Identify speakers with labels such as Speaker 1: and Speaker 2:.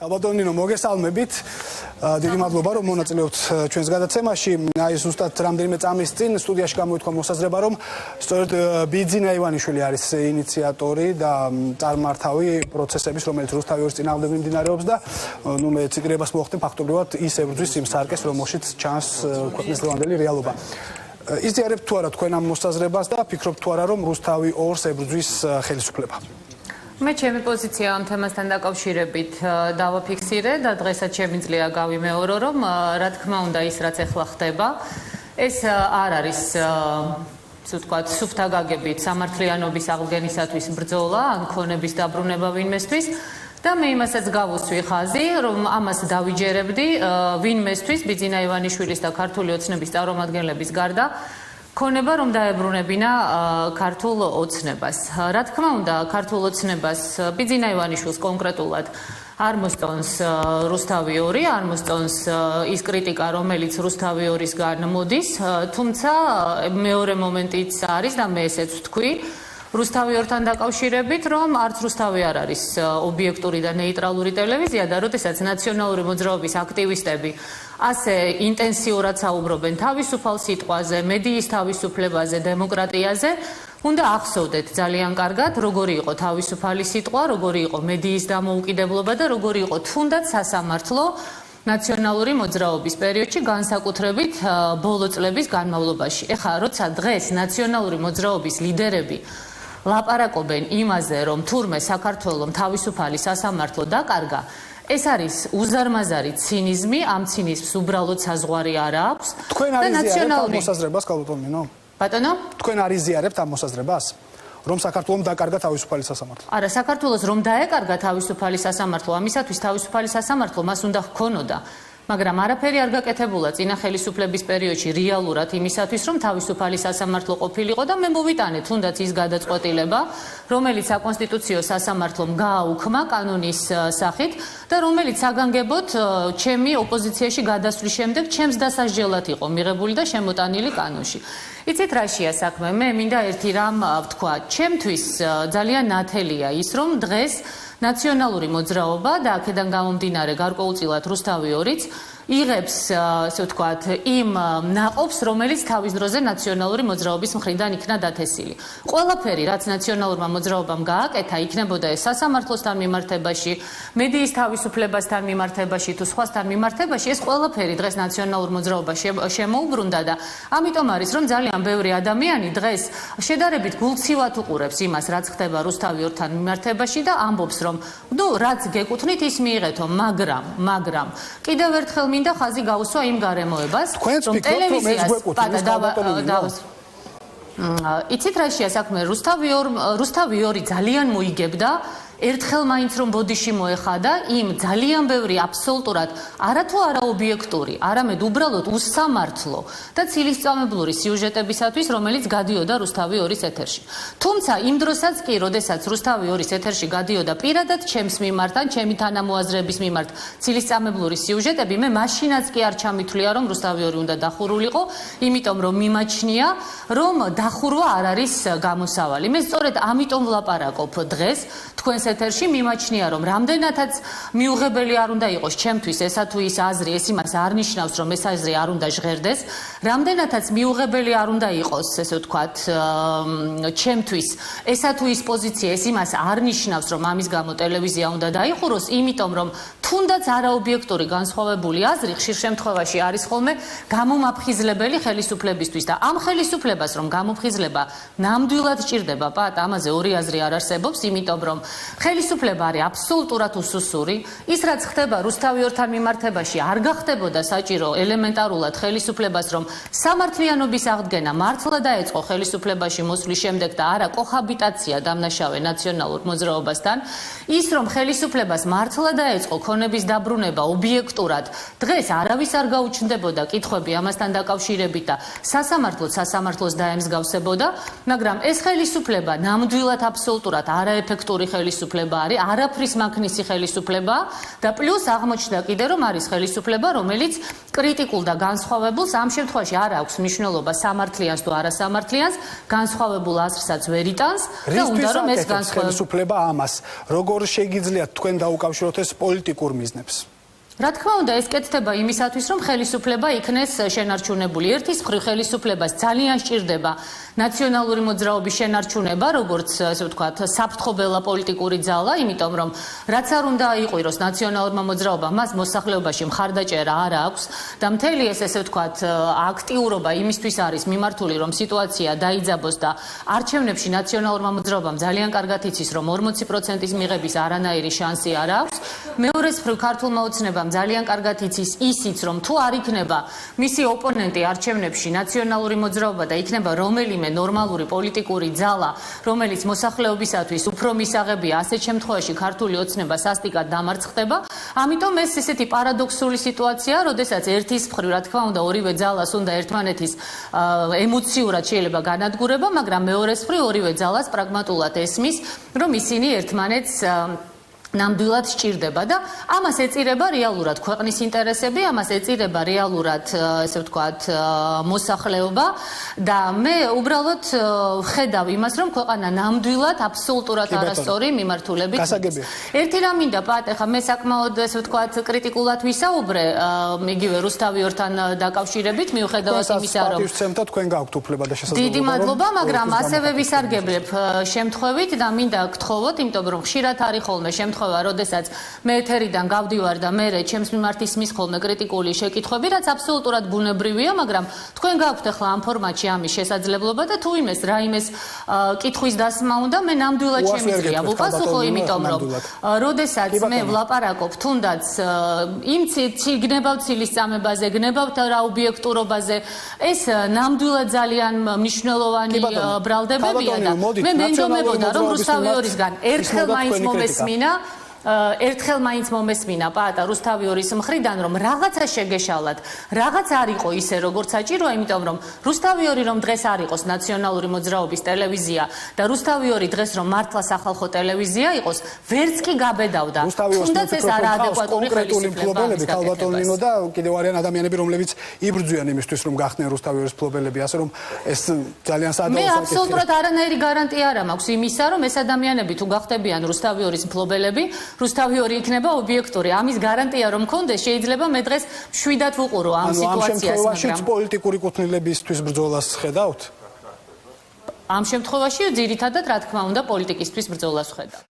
Speaker 1: Ალბათონინო მოგესალმებით. დიდი მადლობა რომ მონაწილეობთ ჩვენს გადაცემაში. აი ზუსტად რამდენიმე წამის წინ სტუდიაში გამოითქვა მოსაზრება რომ სწორედ ბიძინა ივანიშვილი არის ინიციატორი და წარმართავი პროცესების რომელიც რუსთავი ორის წინააღმდეგ მიმდინარეობს და ნუ მე ციგრებას მოხდე ფაქტობრივად ის ებრძვის იმ სარკეს რომელშიც ჩანს ქვეყნის დღევანდელი რეალობა. იზიარებთ თუ არა თქვენ ამ მოსაზრებას და ფიქრობთ თუ არა რომ რუსთავი ორს ებრძვის ხელისუფლება?
Speaker 2: მე ჩემი პოზიცია ამ თემასთან დაკავშირებით დავაფიქსირე და დღესაც შემიძლია გავიმეორო, რომ რა თქმა უნდა ის რაც ახლა ხდება, ეს არ არის ისე ვთქვათ, სუფთა გაგებით სამართლიანობის აღდგენისათვის ბრძოლა, ან ქონების დაბრუნება ვინმესთვის და მე იმასაც გავუსვი ხაზი, რომ ამას დავიჯერებდი ვინმესთვის ბიძინა ივანიშვილის და ქართული ოცნების წარმომადგენლების გარდა ქონება რომ დაებრუნებინა ქართულ ოცნებას. რა თქმა უნდა, ქართულ ოცნებას ბიძინა ივანიშვილს კონკრეტულად არ მოსწონს რუსთავი 2, არ მოსწონს ის კრიტიკა, რომელიც რუსთავი 2-ისგან მოდის, თუმცა მეორე მომენტიც არის და მე ესეც ვთქვი, რუსთავი 2-თან დაკავშირებით, რომ არც რუსთავი არ არის ობიექტური და ნეიტრალური ტელევიზია და როდესაც ნაციონალური მოძრაობის აქტივისტები ასე ინტენსიურად საუბრობენ თავისუფალ სიტყვაზე, მედიის თავისუფლებაზე, დემოკრატიაზე, უნდა ახსოვდეთ ძალიან კარგად, როგორი იყო თავისუფალი სიტყვა, როგორი იყო მედიის დამოუკიდებლობა და როგორი იყო თუნდაც სასამართლო ნაციონალური მოძრაობის პერიოდში, განსაკუთრებით ბოლო წლების განმავლობაში. ეხლა როცა დღეს ნაციონალური მოძრაობის ლიდერები ლაპარაკობენ იმაზე, რომ თურმე საქართველოს თავისუფალი სასამართლო დაკარგა, ეს არის უზარმაზარი ცინიზმი, ამ ცინიზმს უბრალოდ საზღვარი არ აქვს.
Speaker 1: თქვენ არ იზიარებთ ამ მოსაზრებას, კალბატონინო?
Speaker 2: ბატონო?
Speaker 1: თქვენ არ იზიარებთ ამ მოსაზრებას, რომ საქართველოს დაკარგა თავისუფალი სასამართლო?
Speaker 2: არა, საქართველოს რომ დაეკარგა თავისუფალი სასამართლო, ამისათვის თავისუფალი სასამართლო მას უნდა ჰქონოდა. მაგრამ არაფერი არ გაკეთებულა წინა ხელისუფლების პერიოდში რეალურად იმისათვის, რომ თავისუფალი სასამართლო ყოფილიყო და მე მოვიტანე თუნდაც ის გადაწყვეტილება, რომელიც საკონსტიტუციო სასამართლომ გააუქმა კანონის სახით და რომელიც საგანგებოდ ჩემი ოპოზიციაში გადასვლის შემდეგ ჩემს დასასჯელად იყო მიღებული და შემოტანილი კანონში. იცით რაშია საქმე? მე მინდა ერთი რამ ვთქვა. ჩემთვის ძალიან ნათელია ის, რომ დღეს ნაციონალური მოძრაობა და აქედან გამომდინარე გარკვეულწილად რუსთავი 2-იც იღებს, ასე ვთქვათ, იმ ნაყოფს, რომელიც თავის დროზე ნაციონალური მოძრაობის მხრიდან იქნა დათესილი. ყველაფერი, რაც ნაციონალურმა მოძრაობამ გააკეთა, იქნებოდა ეს სასამართლოსთან მიმართებაში, მედიის თავისუფლებასთან მიმართებაში თუ სხვასთან მიმართებაში, ეს ყველაფერი დღეს ნაციონალურ მოძრაობას შემოუბრუნდა და ამიტომ არის, რომ ძალიან ბევრი ადამიანი დღეს შედარებით გულცივად უყურებს იმას, რაც ხდება რუსთავი 2-თან მიმართებაში და ამბობს, რომ ნუ რაც გეკუთვნით ის მიიღეთო, მაგრამ კიდევ ერთხელ მინდა ხაზი გავუსვა იმ გარემოებას, რომ ტელევიზიას იცით რაშია საქმე? რუსთავი 2 ძალიან მოიგებდა ერთხელ მაინც რომ ბოდიში მოეხადა იმ ძალიან ბევრი აბსოლუტურად არათუ არა ობიექტური, არამედ უბრალოდ უსამართლო და ცილისწამებლური სიუჟეტებისათვის, რომელიც გადიოდა რუსთავი 2-ის ეთერში. თუმცა იმ დროსაც კი, როდესაც რუსთავი 2-ის ეთერში გადიოდა პირადად ჩემს მიმართ, ან ჩემი თანამოაზრეების მიმართ ცილისწამებლური სიუჟეტები, მე მაშინაც კი არ ჩამითვლია, რომ რუსთავი 2 უნდა დახურულიყო, იმიტომ რომ მიმაჩნია, რომ დახურვა არ არის გამოსავალი. მე სწორედ ამიტომ ვლაპარაკობ დღეს თქვენს ეთერში, მიმაჩნია, რომ რამდენადაც მიუღებელი არ უნდა იყოს ჩემთვის ესა თუ ის აზრი, ეს იმას არ ნიშნავს, რომ ეს აზრი არ უნდა ჟღერდეს, რამდენადაც მიუღებელი არ უნდა იყოს, ესე ვთქვათ, ჩემთვის ესა თუ ის პოზიცია, ეს იმას არ ნიშნავს, რომ ამის გამო ტელევიზია უნდა დაიხუროს, იმიტომ რომ თუნდაც არაობიექტური განსხვავებული აზრი ხშირ შემთხვევაში არის ხოლმე გამომაფხიზლებელი ხელისუფლებისთვის და ამ ხელისუფლებას რომ გამოფხიზლება ნამდვილად სჭირდება, პატ, ამაზე ორი აზრი არ არსებობს, იმიტომ რომ ხელისუფლება არის აბსოლუტურად უსუსური. ის რაც ხდება რუსთავი 2-თან მიმართებაში არ გახდებოდა საჭირო ელემენტარულად ხელისუფლებას, რომ სამართლიანობის აღდგენა მართლა დაეწყო ხელისუფლებაში მოსვლის შემდეგ და არა კოჰაბიტაცია დამნაშავე ნაციონალურ მოძრაობასთან. ის რომ ხელისუფლებას მართლა დაეწყო ქონების დაბრუნება ობიექტურად, დღეს არავის არ გაუჩნდებოდა კითხვები ამასთან დაკავშირებით და სასამართლოს დაემსგავსებოდა, მაგრამ ეს ხელისუფლება ნამდვილად აბსოლუტურად არაეფექტური ხელისუფლება არის, არაფრის მაქნისი ხელისუფლება და პლუს აღმოჩნდა კიდე რომ არის ხელისუფლება, რომელიც კრიტიკულ და განსხვავებულს ამ შემთხვევაში არ აქვს მნიშვნელობა სამართლიანს თუ არასამართლიანს, განსხვავებულ აზრსაც ვერ იტანს და უნდა რომ ეს
Speaker 1: ხელისუფლება ამას როგორ შეგიძლიათ თქვენ დაუკავშიროთ ეს პოლიტიკურ მიზნებს?
Speaker 2: რა თქმა უნდა, ეს კეთდება იმისათვის, რომ ხელისუფლება იქნეს შენარჩუნებული. ერთის მხრივ ხელისუფლებას ძალიან სჭირდება ნაციონალური მოძრაობის შენარჩუნება, როგორც ესე ვთქვათ, საფრთხობელა პოლიტიკური ძალა, იმიტომ რომ რაც არ უნდა აიყვიროს ნაციონალურმა მოძრაობამ, მას მოსახლეობაში მხარდაჭერა არ აქვს და მთელი ეს ესე ვთქვათ, აქტიურობა იმისთვის არის მიმართული, რომ სიტუაცია დაიძაბოს და არჩევნებში ნაციონალურმა მოძრაობამ ძალიან კარგად იცის, რომ 40%-ის მიღების არანაირი შანსი არ აქვს. მეორეს მხრივ ქართულმა ოცნებამ ძალიან კარგად იცის ისიც, რომ თუ არ იქნება მისი ოპონენტი არჩევნებში ნაციონალური მოძრაობა და იქნება რომელიმე ნორმალური პოლიტიკური ძალა, რომელიც მოსახლეობისათვის უფრო მისაღებია, ასეთ შემთხვევაში ქართული ოცნება სასტიკად დამარცხდება. ამიტომ ეს ესეთი პარადოქსული სიტუაციაა, როდესაც ერთის მხრივ, რა თქმა უნდა, ორივე ძალას უნდა ერთმანეთის ემოციურად შეიძლება განადგურება, მაგრამ მეორეს მხრივ ორივე ძალას პრაგმატულად ესმის, რომ ისინი ერთმანეთს ნამდვილად სჭირდება და ამას ეწირება რეალურად ქვეყნის ინტერესები, ამას ეწირება რეალურად, ესე ვთქვათ, მოსახლეობა და მე უბრალოდ ვხედავ იმას, რომ ქვეყანა ნამდვილად აბსოლუტურად არასწორი მიმართულებით. ერთი რამ მინდა პატ, ახლა მე საკმაოდ ესე ვთქვათ, კრიტიკულად ვისაუბრე იგივე რუსთავიორთან დაკავშირებით, მიუხედავად იმისა, რომ
Speaker 1: თქვენ გაქვთ უფლება და შესაძლებლობა.
Speaker 2: დიდი მადლობა, მაგრამ ასევე ვისარგებლებ შემთხვევით და მინდა გთხოვოთ, იმიტომ რომ ხშირად არის ხოლმე როდესაც მე ეთერიდან გავდივარ და მე ჩემს მიმართ ისმის ხოლმე კრიტიკული შეკითხვები, რაც აბსოლუტურად ბუნებრივია, მაგრამ თქვენ გაქვთ ახლა ამ ფორმატში ამის შესაძლებლობა და თუ იმეს რაიმეს კითხვის დასმა უნდა, მე ნამდვილად შემიძლია ვუპასუხო, იმიტომ რომ როდესაც მე ვლაპარაკობ თუნდაც იმ გნებავცილის წამებაზე, გნებავთ რა ობიექტურობაზე, ეს ნამდვილად ძალიან მნიშვნელოვანი ბრალდებებია და მე მენდომებოდა, რომ რუსთავიორისგან ერთხელ მაინც მომესმინა ერთხელ მაინც მომესმინა პაატა რუსთავიორის მხრიდან, რომ რაღაცა შეგეშალათ, რაღაც არ იყო ისე, როგორც საჭიროა, იმიტომ რომ რუსთავიორი რომ დღეს არ იყოს ნაციონალური მოძრაობის ტელევიზია და რუსთავიორი დღეს რომ მართლა სახალხო ტელევიზია იყოს, ვერც კი გაბედავდა. თუნდაც ეს არაადეკვატური ხელისუფლება არის
Speaker 1: ქალბატონინო და კიდევ არიან ადამიანები, რომლებიც იბრძვიან იმისთვის, რომ გახდნენ რუსთავიორის მფლობელები, ასე რომ ეს ძალიან სადავო
Speaker 2: მე აბსოლუტურად არანაირი გარანტია არ მაქვს იმისა, რომ ეს ადამიანები თუ გახდებიან რუსთავიორის მფლობელები, რუსთავიორი იქნება ობიექტური. ამის გარანტია რომ მქონდეს, შეიძლება მე დღეს შვიდად ვუყურო ამ სიტუაციას,
Speaker 1: მაგრამ პოლიტიკური კუთვნილებისთვის ბრძოლას ხედავთ?
Speaker 2: ამ შემთხვევაში ძირითადად, რა თქმა უნდა, პოლიტიკისთვის ბრძოლას ხედავ.